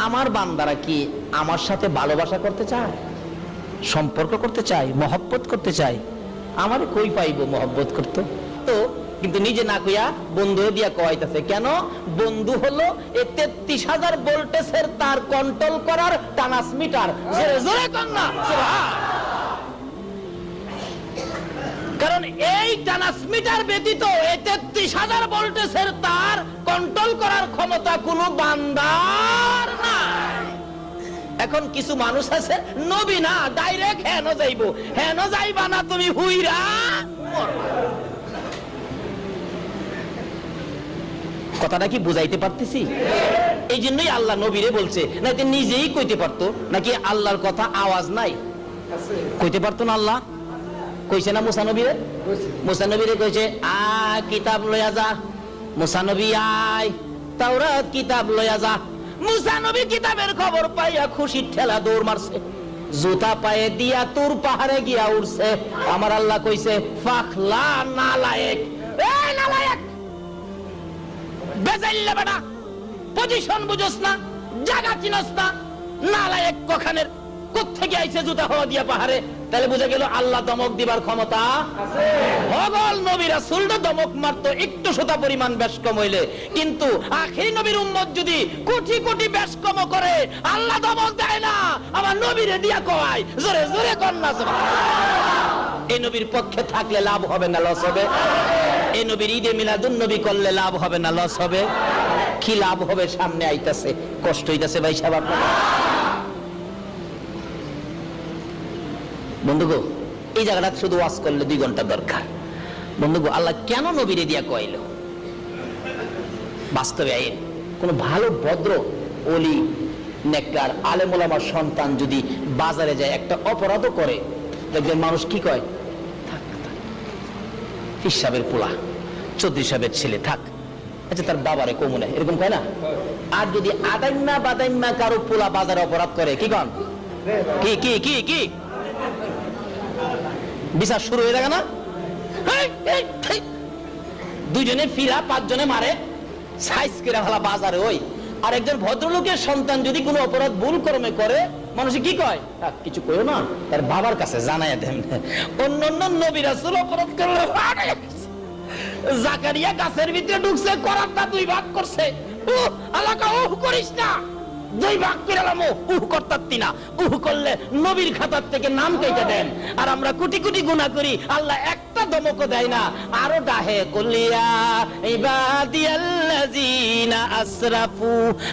আমার বান্দারা কি আমার সাথে ভালোবাসা করতে চায়, সম্পর্ক করতে চায়, মহব্বত করতে চায়? আমারে কই পাইবো মহব্বত করতে? তো কিন্তু নিজে না কইয়া বন্ধু দিয়া কওয়াইতেছে। কেন? বন্ধু হলো এই 33,000 ভোল্টেজের তার কন্ট্রোল করার ট্রান্সমিটার। জোরে জোরে কর না সুবহান। কারণ এই ট্রান্সমিটার ব্যতীত এই 33,000 ভোল্টেজের তার কন্ট্রোল করার ক্ষমতা কোনো বান্দার নাই। এখন কিছু মানুষ আছে নবী না, ডাইরেক্ট হেন যাইবো, হেন যাইবা না তুমি হুইরা মরবা। কথাটা কি বুঝাইতে পারতেছি? এই জন্যই আল্লাহ নবীরে বলছে, নাকি নিজেই কইতে পারতো? নাকি আল্লাহর কথা আওয়াজ নাই? কইতে পারতো না? আল্লাহ কইছে না মুসা নবীরে? মুসা নবীরে কইছে আ কিতাব লইয়া যা, মুসা নবী আয় তাওরাত কিতাব লইয়া যা। মুসা নবী কিতাবের খবর পাইয়া খুশির ঠেলা দৌড় মারছে, জুতা পায়ে দিয়া তুর পাহাড়ে গিয়া উঠছে। আমার আল্লাহ কইছে ফাখলা নালায়েক, এই নালায়েক বেজাইল্লা বেটা, পজিশন বুঝোস না, জায়গা চিনস না, নালায়েক কখানের, কোত্থেকে আইছে জুতা হওয়া দিয়া পাহাড়ে? তাহলে বুঝা গেল আল্লাহ দমক দিবার ক্ষমতা আছে। হগল নবী রাসূলটা দমক মারতো একটু শতা পরিমাণ বেশকম হইলে, কিন্তু আখির নবীর উম্মত যদি কোটি কোটি বেশকম করে আল্লাহ দমক দেয় না, আমার নবীরে দিয়া কয়। জোরে জোরে কর না সুবহানাল্লাহ। এই নবীর পক্ষে থাকলে লাভ হবে না লস হবে? এই নবীর ঈদে মিলাদুন নবী করলে লাভ হবে না লস হবে? কি লাভ হবে? সামনে আইতাছে, কষ্ট হইতাছে ভাই সাহেব আপনার। বন্ধুগো, এই জায়গাটা শুধু ওয়াজ করলে 2 ঘন্টা দরকার। বন্ধুগো, আল্লাহ কেন নবীরে দিয়া কইল? বাস্তবে আইন কোন ভালো ভদ্র ওলি নেককার আলেম ওলামার সন্তান যদি বাজারে যায় একটা অপরাধও করে, দেখবেন মানুষ কি কয়? থাক থাক, পীর সাহেবের পোলা, চৌধুরী সাহেবের ছেলে, থাক, আচ্ছা তার বাবারে কমুনে, এরকম কয় না? আর যদি আদাইম্মা বাদাইম্মা কারো পোলা বাজারে অপরাধ করে, কি কন? কি কি কি কি বিচার শুরু হয়ে থাকে না? দুইজনে ফিরা 5 জনে মারে, সাইজ করে ভালা বাজারে। ওই আর একজন ভদ্রলোকের সন্তান যদি কোনো অপরাধ ভুল কর্মে করে, মানুষে কি কয়? কিছু কইও না, তার বাবার কাছে জানাইয়া দেন। অন্য অন্য নবী রাসূল অপরাধ করলে জাকারিয়া গাছের ভিতরে ঢুকছে, করাতটা 2 ভাগ করছে, আল্লাহ করিস না, 2 ভাগ করে করতারতি না, করলে নবীর খাতার থেকে নাম কেটে দেন। আর আমরা কোটি কোটি গুনাহ করি, আল্লাহ একটা দমকও দেয় না, আরো ডাহে কুলিয়া ইবাদিয়াল্লাযিনা আসরাফু